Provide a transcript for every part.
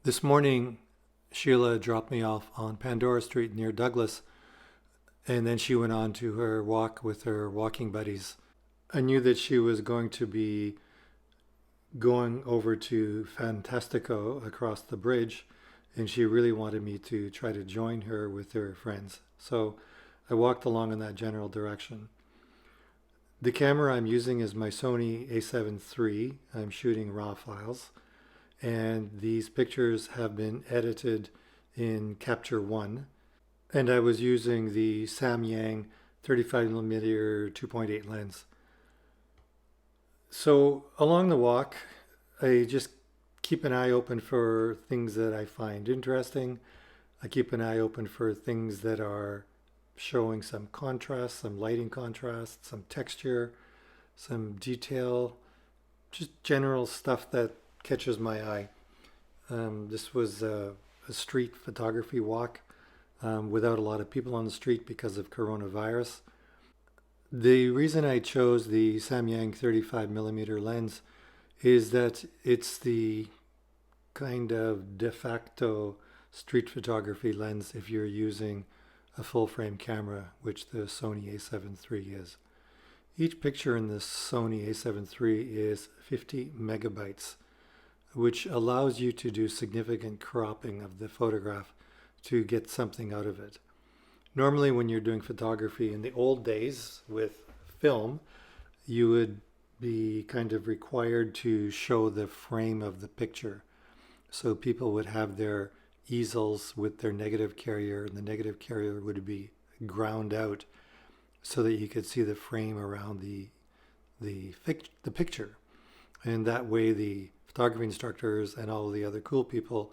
This morning, Sheila dropped me off on Pandora Street near Douglas, and then she went on to her walk with her walking buddies. I knew that she was going to be going over to Fantastico across the bridge, and she really wanted me to try to join her with her friends. So I walked along in that general direction. The camera I'm using is my Sony a7 III. I'm shooting RAW files, and these pictures have been edited in Capture One. And I was using the Samyang 35mm 2.8 lens. So along the walk, I just keep an eye open for things that I find interesting. I keep an eye open for things that are showing some contrast, some lighting contrast, some texture, some detail, just general stuff that catches my eye. This was a street photography walk without a lot of people on the street because of coronavirus. The reason I chose the Samyang 35mm lens is that it's the kind of de facto street photography lens if you're using a full frame camera, which the Sony a7 III is. Each picture in the Sony a7 III is 50 megabytes, which allows you to do significant cropping of the photograph to get something out of it. Normally when you're doing photography in the old days with film, you would be kind of required to show the frame of the picture. So people would have their easels with their negative carrier, and the negative carrier would be ground out so that you could see the frame around the picture. And that way the photography instructors and all the other cool people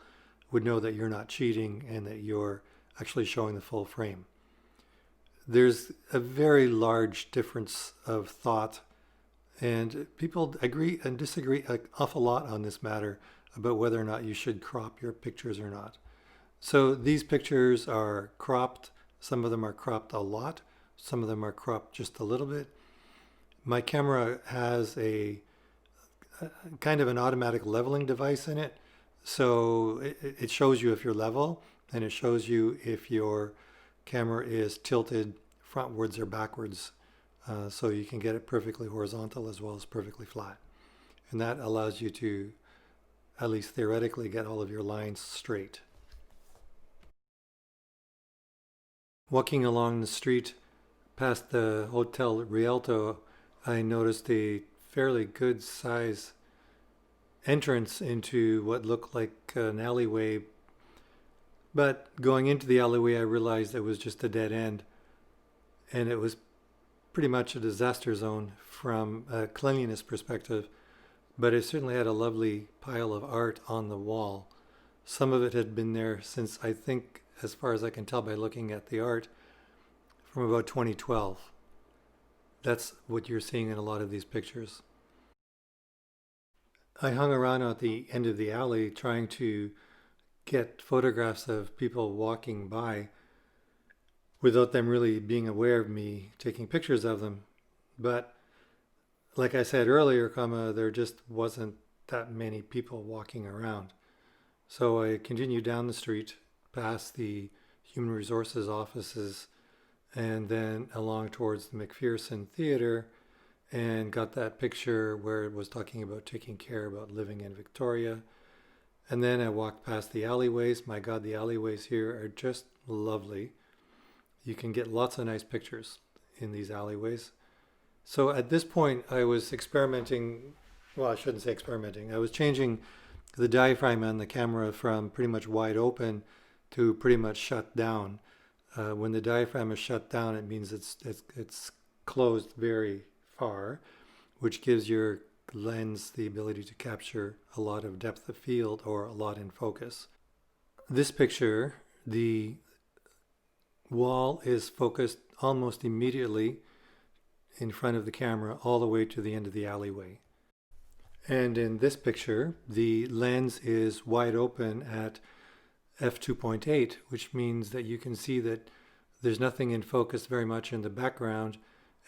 would know that you're not cheating and that you're actually showing the full frame. There's a very large difference of thought, and people agree and disagree an awful lot on this matter about whether or not you should crop your pictures or not. So these pictures are cropped. Some of them are cropped a lot. Some of them are cropped just a little bit. My camera has a kind of an automatic leveling device in it. So it shows you if you're level, and it shows you if your camera is tilted frontwards or backwards. So you can get it perfectly horizontal as well as perfectly flat. And that allows you to, at least theoretically, get all of your lines straight. Walking along the street past the Hotel Rialto, I noticed a fairly good size entrance into what looked like an alleyway. But going into the alleyway, I realized it was just a dead end, and it was pretty much a disaster zone from a cleanliness perspective, but it certainly had a lovely pile of art on the wall. Some of it had been there since, I think, as far as I can tell by looking at the art, from about 2012. That's what you're seeing in a lot of these pictures. I hung around at the end of the alley trying to get photographs of people walking by without them really being aware of me taking pictures of them. But like I said earlier, there just wasn't that many people walking around. So I continued down the street past the Human Resources offices and then along towards the McPherson Theater, and got that picture where it was talking about taking care about living in Victoria. And then I walked past the alleyways. My God, the alleyways here are just lovely. You can get lots of nice pictures in these alleyways. So at this point, I was experimenting. Well, I shouldn't say experimenting. I was changing the diaphragm on the camera from pretty much wide open to pretty much shut down. When the diaphragm is shut down, it means it's closed very far, which gives your lens the ability to capture a lot of depth of field or a lot in focus. This picture, the wall is focused almost immediately in front of the camera all the way to the end of the alleyway. And in this picture, the lens is wide open at f2.8, which means that you can see that there's nothing in focus very much in the background,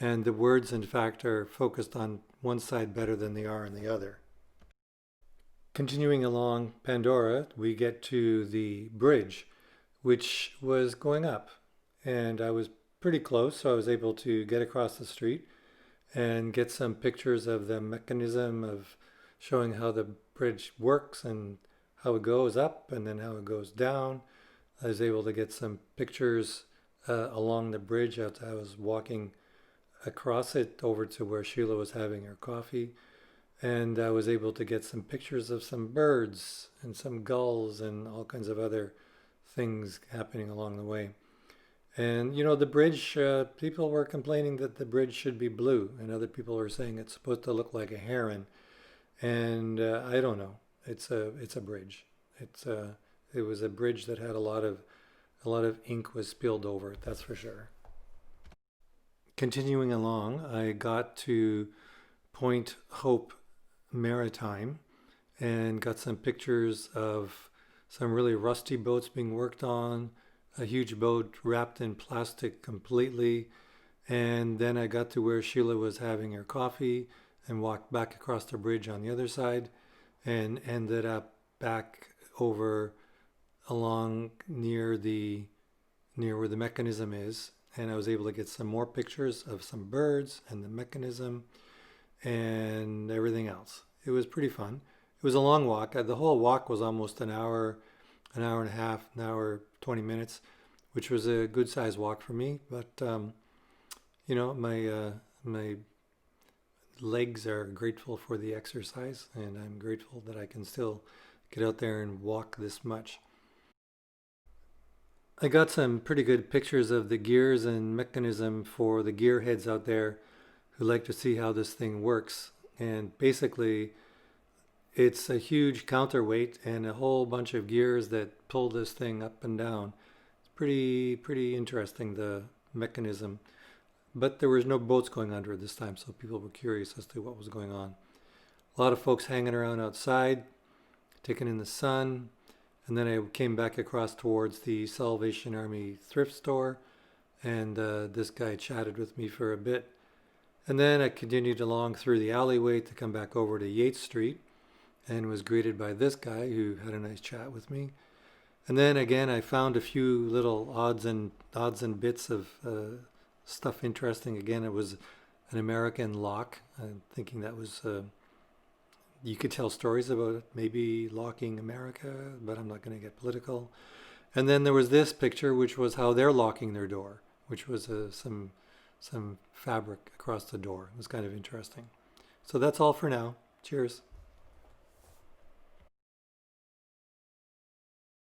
and the words in fact are focused on one side better than they are on the other. Continuing along Pandora, we get to the bridge, which was going up. And I was pretty close, so I was able to get across the street and get some pictures of the mechanism of showing how the bridge works and how it goes up and then how it goes down. I was able to get some pictures along the bridge as I was walking across it over to where Sheila was having her coffee. And I was able to get some pictures of some birds and some gulls and all kinds of other things happening along the way. And you know, the bridge, people were complaining that the bridge should be blue, and other people were saying it's supposed to look like a heron. And I don't know. It's a bridge. It was a bridge that had a lot of ink was spilled over it. That's for sure. Continuing along, I got to Point Hope Maritime and got some pictures of some really rusty boats being worked on, a huge boat wrapped in plastic completely. And then I got to where Sheila was having her coffee and walked back across the bridge on the other side and ended up back over along near where the mechanism is. And I was able to get some more pictures of some birds and the mechanism and everything else. It was pretty fun. It was a long walk. The whole walk was almost an hour and a half, an hour, 20 minutes, which was a good sized walk for me. But, my legs are grateful for the exercise, and I'm grateful that I can still get out there and walk this much. I got some pretty good pictures of the gears and mechanism for the gearheads out there who like to see how this thing works. And basically, it's a huge counterweight and a whole bunch of gears that pull this thing up and down. It's pretty interesting, the mechanism. But there was no boats going under it this time, so people were curious as to what was going on. A lot of folks hanging around outside, taking in the sun. And then I came back across towards the Salvation Army thrift store, and this guy chatted with me for a bit. And then I continued along through the alleyway to come back over to Yates Street and was greeted by this guy who had a nice chat with me. And then again, I found a few little odds and bits of stuff interesting. Again, it was an American lock. I'm thinking that was you could tell stories about maybe locking America, but I'm not going to get political. And then there was this picture, which was how they're locking their door, which was some fabric across the door. It was kind of interesting. So that's all for now. Cheers.